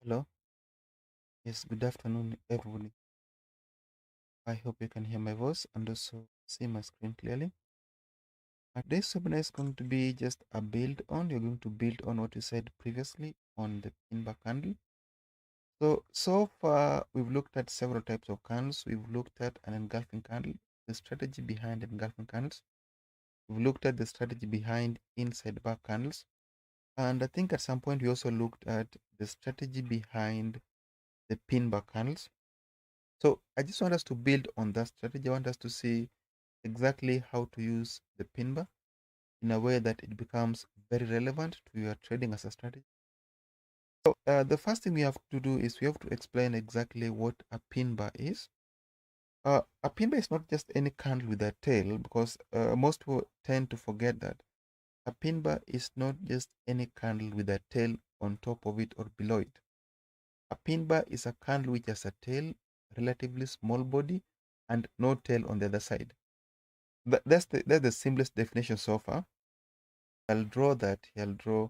Hello. Yes, good afternoon, everybody. I hope you can hear my voice and also see my screen clearly. Today's webinar is going to be just a build on. You're going to build on what we said previously on the pinbar candle. So far, we've looked at several types of candles. We've looked at an engulfing candle, the strategy behind engulfing candles. We've looked at the strategy behind inside bar candles. And I think at some point we also looked at the strategy behind the pinbar candles. So I just want us to build on that strategy. I want us to see exactly how to use the pin bar in a way that it becomes very relevant to your trading as a strategy. So the first thing we have to do is we have to explain exactly what a pin bar is. A pin bar is not just any candle with a tail, because most people tend to forget that. A pin bar is not just any candle with a tail on top of it or below it. A pin bar is a candle which has a tail, relatively small body, and no tail on the other side. That's the simplest definition so far. I'll draw that. I'll draw.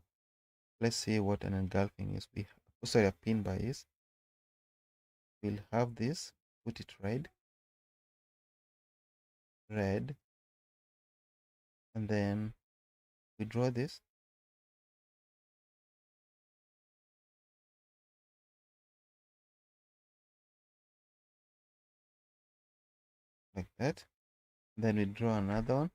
Let's see what an engulfing is. Sorry, a pin bar is. We'll have this. Put it red, and then we draw this. Like that. Then we draw another one.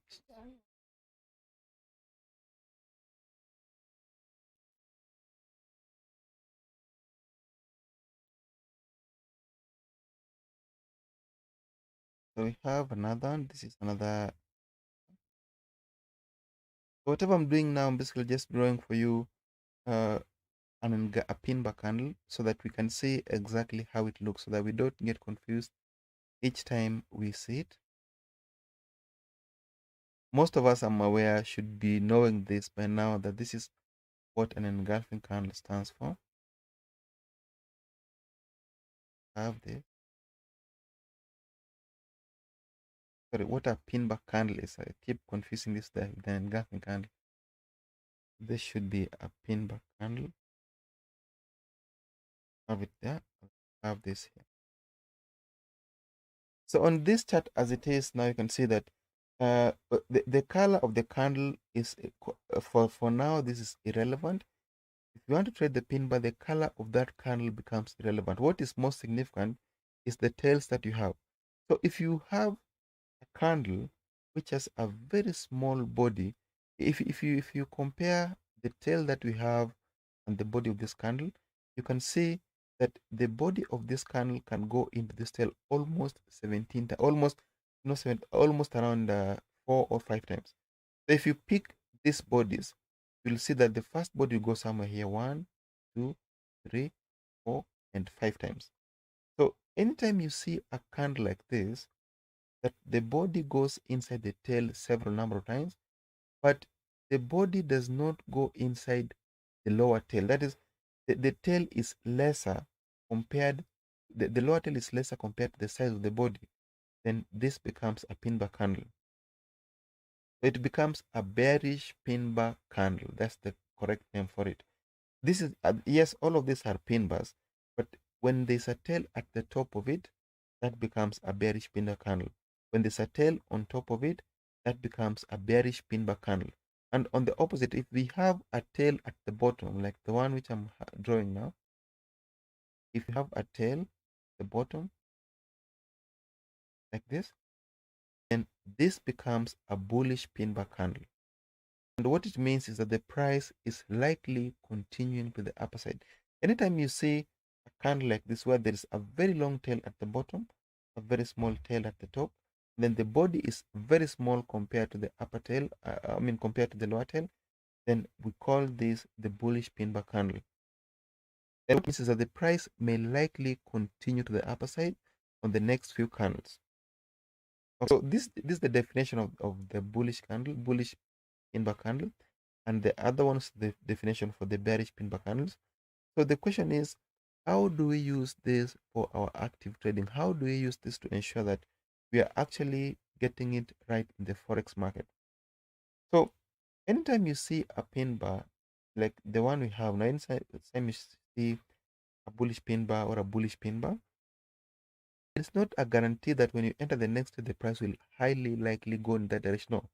So we have another one. This is another. So whatever I'm doing now, I'm basically just drawing for you a pin bar candle so that we can see exactly how it looks, so that we don't get confused each time we see it. Most of us, I'm aware, should be knowing this by now, that this is what an engulfing candle stands for. Have this. Sorry, what a pin bar candle is. I keep confusing this with the engulfing candle. This should be a pin bar candle. Have it there. Have this here. So on this chart as it is now, you can see that the color of the candle is for now, this is irrelevant. If you want to trade the pin bar, the color of that candle becomes irrelevant. What is most significant is the tails that you have. So if you have a candle which has a very small body, if you compare the tail that we have and the body of this candle, you can see that the body of this candle can go into this tail almost 17 times, almost no 7, almost around 4 or 5 times. So if you pick these bodies, you'll see that the first body will go somewhere here 1, 2, 3, 4, and 5 times. So anytime you see a candle like this, that the body goes inside the tail several number of times, but the body does not go inside the lower tail. That is, the tail is lesser compared, the lower tail is lesser compared to the size of the body, then this becomes a pin bar candle. It becomes a bearish pin bar candle. That's the correct name for it. This is, yes, all of these are pin bars, but when there's a tail at the top of it, that becomes a bearish pin bar candle. When there's a tail on top of it, that becomes a bearish pin bar candle. And on the opposite, if we have a tail at the bottom, like the one which I'm drawing now, if you have a tail at the bottom, like this, then this becomes a bullish pin bar candle. And what it means is that the price is likely continuing to the upper side. Anytime you see a candle like this, where there is a very long tail at the bottom, a very small tail at the top, then the body is very small compared to the upper tail, compared to the lower tail, then we call this the bullish pin bar candle. And what it means is that the price may likely continue to the upper side on the next few candles. So this is the definition of the bullish candle, bullish pin bar candle, and the other one's the definition for the bearish pin bar candles. So the question is, how do we use this for our active trading? How do we use this to ensure that we are actually getting it right in the forex market? So anytime you see a pin bar like the one we have now, anytime you see a bullish pin bar or a bullish pin bar. It's not a guarantee that when you enter the next trade, the price will highly likely go in that direction. No,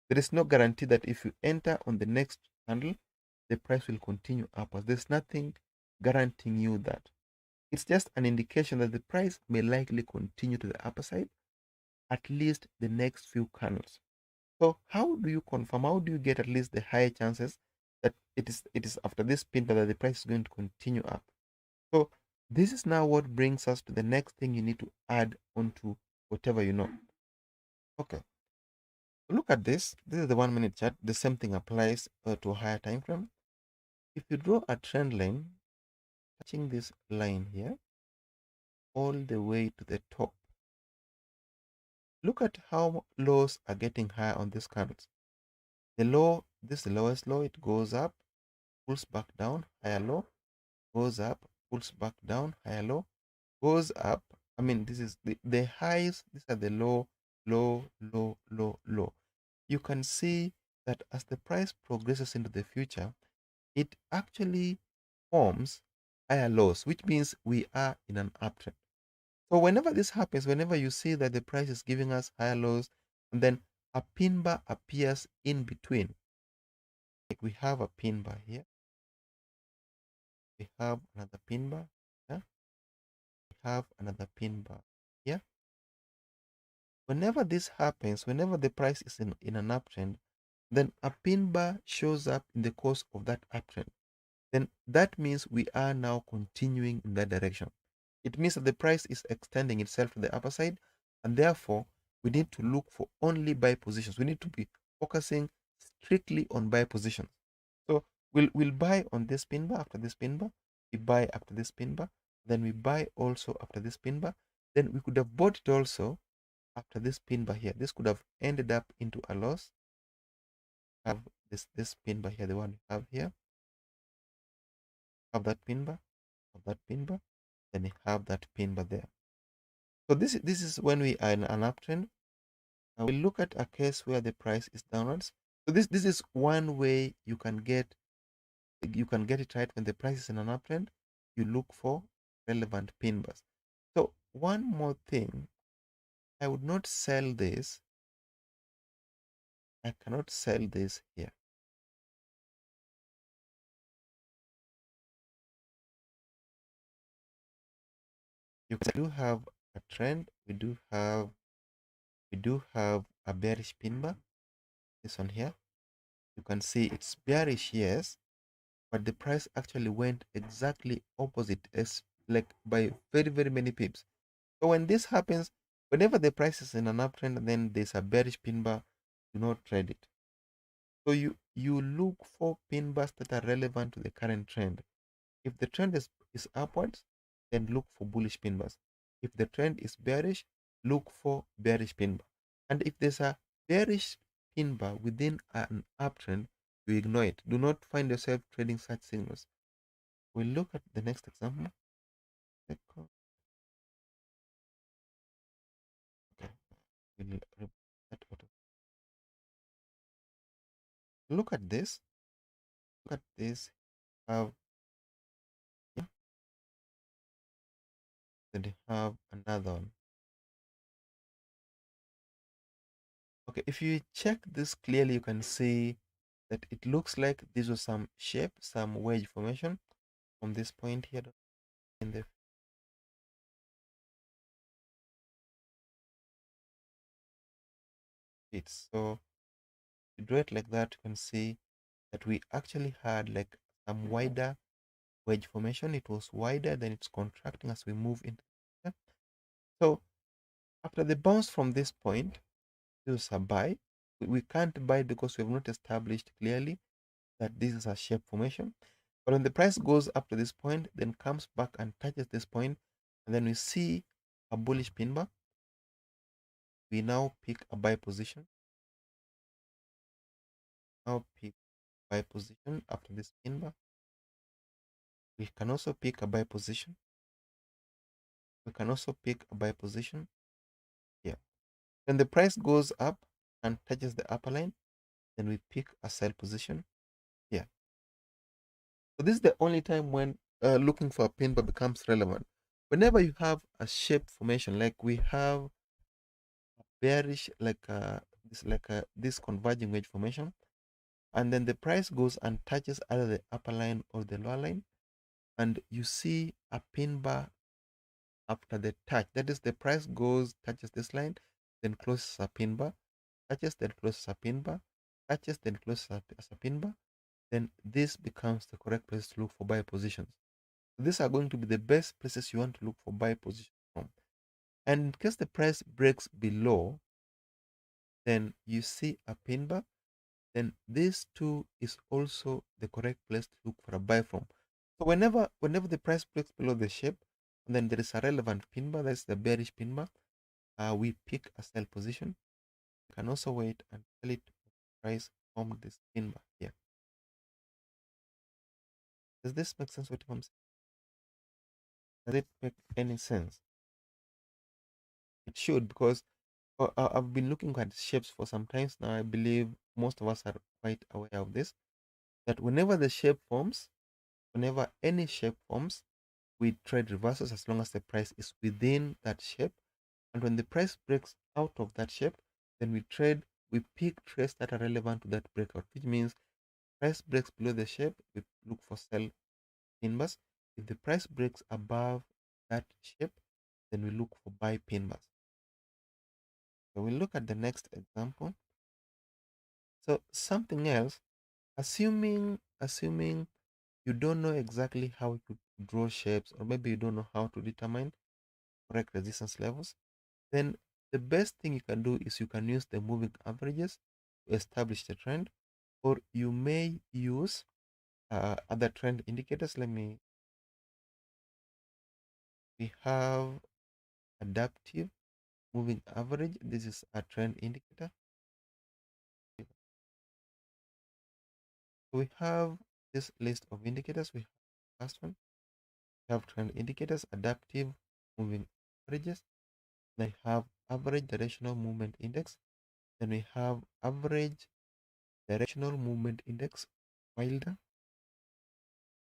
there is no guarantee that if you enter on the next candle, the price will continue upwards. There's nothing guaranteeing you that. It's just an indication that the price may likely continue to the upper side, at least the next few candles. So how do you confirm? How do you get at least the higher chances that it is after this pin bar that the price is going to continue up? So this is now what brings us to the next thing you need to add onto whatever you know. Okay. Look at this. This is the 1 minute chart. The same thing applies to a higher time frame. If you draw a trend line, touching this line here, all the way to the top, look at how lows are getting higher on these candles. The low, this is the lowest low, it goes up, pulls back down, higher low, goes up, pulls back down, higher low, goes up. I mean, this is the highs, these are the low, low, low, low, low. You can see that as the price progresses into the future, it actually forms higher lows, which means we are in an uptrend. So whenever this happens, whenever you see that the price is giving us higher lows, and then a pin bar appears in between, like we have a pin bar here, we have another pin bar here, we have another pin bar here. Whenever this happens, whenever the price is in an uptrend, then a pin bar shows up in the course of that uptrend. Then that means we are now continuing in that direction. It means that the price is extending itself to the upper side, and therefore we need to look for only buy positions. We need to be focusing strictly on buy positions. So we'll buy on this pin bar, after this pin bar, we buy after this pin bar, then we buy also after this pin bar. Then we could have bought it also after this pin bar here. This could have ended up into a loss. Have this pin bar here, the one we have here. Have that pin bar, have that pin bar, then you have that pin bar there. So this is when we are in an uptrend. We look at a case where the price is downwards. So this is one way you can get it right. When the price is in an uptrend, you look for relevant pin bars. So one more thing, I would not sell this. I cannot sell this here. We do have a trend. We do have a bearish pin bar. This one here. You can see it's bearish, yes, but the price actually went exactly opposite, as like by very many pips. So when this happens, whenever the price is in an uptrend, then there's a bearish pin bar, do not trade it. So you look for pin bars that are relevant to the current trend. If the trend is upwards, then look for bullish pin bars. If the trend is bearish, look for bearish pin bar. And if there's a bearish pin bar within an uptrend, you ignore it. Do not find yourself trading such signals. We'll look at the next example. Okay. We'll that auto. Look at this. Look at this. Have yeah, then you have another one. Okay, if you check this clearly, you can see that it looks like this was some shape, some wedge formation from this point here in the feet. So if you draw it like that, you can see that we actually had like some wider wedge formation. It was wider, then it's contracting as we move into here. So after the bounce from this point, this is a buy. We can't buy because we have not established clearly that this is a shape formation. But when the price goes up to this point, then comes back and touches this point, and then we see a bullish pin bar, we now pick a buy position. Now pick buy position after this pin bar. We can also pick a buy position. We can also pick a buy position here. When the price goes up and touches the upper line, then we pick a sell position here. So this is the only time when looking for a pin bar becomes relevant. Whenever you have a shape formation, like we have bearish, this converging wedge formation, and then the price goes and touches either the upper line or the lower line, and you see a pin bar after the touch. That is, the price goes, touches this line, then closes a pin bar, touches, then closes a pin bar, touches, then closes as a pin bar. Then this becomes the correct place to look for buy positions. These are going to be the best places you want to look for buy positions from. And in case the price breaks below, then you see a pin bar, then this too is also the correct place to look for a buy from. So whenever the price breaks below the shape, and then there is a relevant pin bar, that's the bearish pin bar, we pick a sell position. You can also wait until it price from this pin bar here. Does this make sense what I'm saying? Does it make any sense? It should, because I've been looking at shapes for some times now. I believe most of us are quite aware of this, that whenever the shape forms, whenever any shape forms, we trade reversals as long as the price is within that shape. And when the price breaks out of that shape, then we pick trades that are relevant to that breakout, which means price breaks below the shape, we look for sell pin bars. If the price breaks above that shape, then we look for buy pin bars. So we'll look at the next example. So something else, assuming you don't know exactly how to draw shapes, or maybe you don't know how to determine correct resistance levels, then the best thing you can do is you can use the moving averages to establish the trend, or you may use other trend indicators. We have adaptive moving average. This is a trend indicator. We have this list of indicators. We have the first one. We have trend indicators, adaptive moving averages. They have average directional movement index. Then we have average directional movement index, Wilder.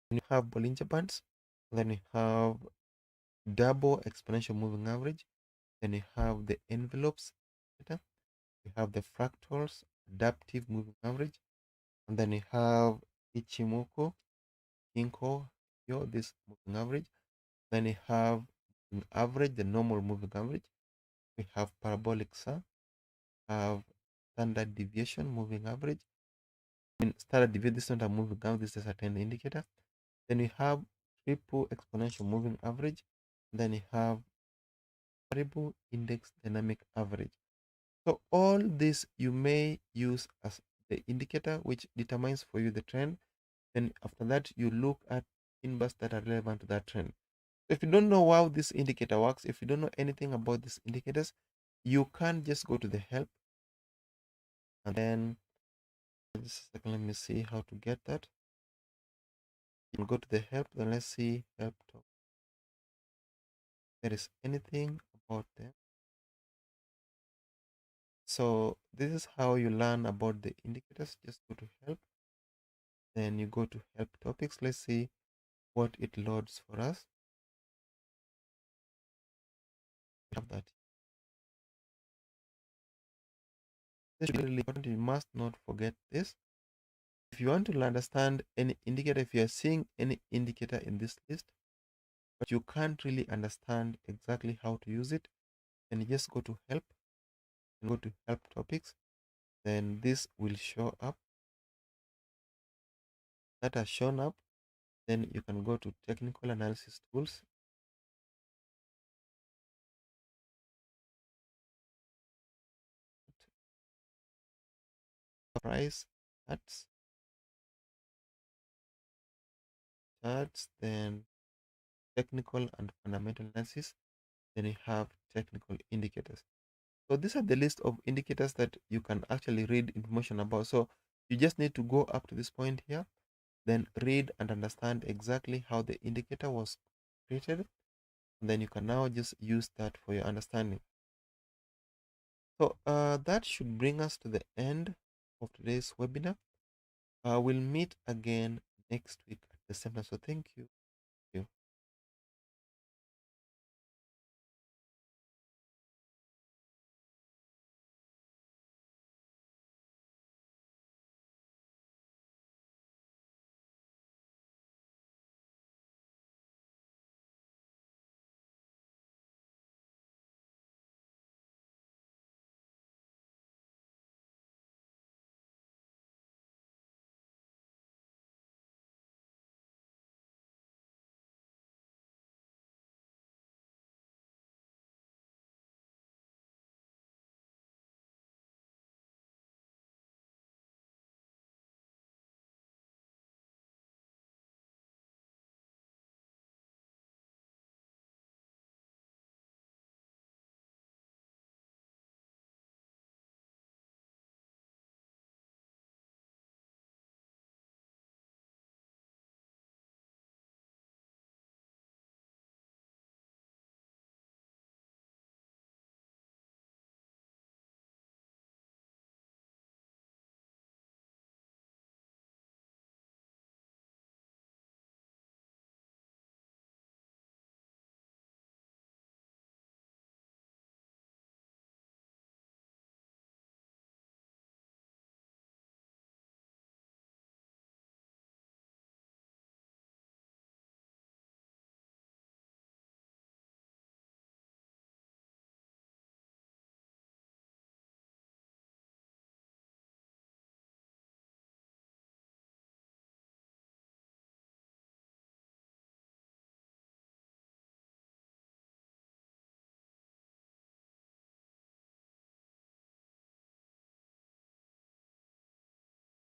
Then you have Bollinger Bands. Then we have double exponential moving average. Then we have the envelopes data. We have the fractals, adaptive moving average. And then we have Ichimoku, Kinko, here, this moving average. Then we have an average, the normal moving average. We have parabolic SAR, have standard deviation moving average. Standard deviation, this is not a moving average, this is a trend indicator. Then we have triple exponential moving average. Then we have variable index dynamic average. So all this you may use as the indicator which determines for you the trend. Then after that, you look at pin bars that are relevant to that trend. So if you don't know how this indicator works, if you don't know anything about these indicators, you can just go to the help, and then just a second, let me see how to get that. You can go to the help, then let's see help top. There is anything about them. So this is how you learn about the indicators. Just go to help, then you go to help topics. Let's see what it loads for us. We have that. This is really important. You must not forget this. If you want to understand any indicator, if you are seeing any indicator in this list, but you can't really understand exactly how to use it, then you just go to help and go to help topics. Then this will show up. That has shown up. Then you can go to technical analysis tools. Price charts, then technical and fundamental analysis. Then you have technical indicators. So these are the list of indicators that you can actually read information about. So you just need to go up to this point here, then read and understand exactly how the indicator was created. And then you can now just use that for your understanding. So that should bring us to the end of today's webinar. We'll meet again next week at the same time. So thank you. you.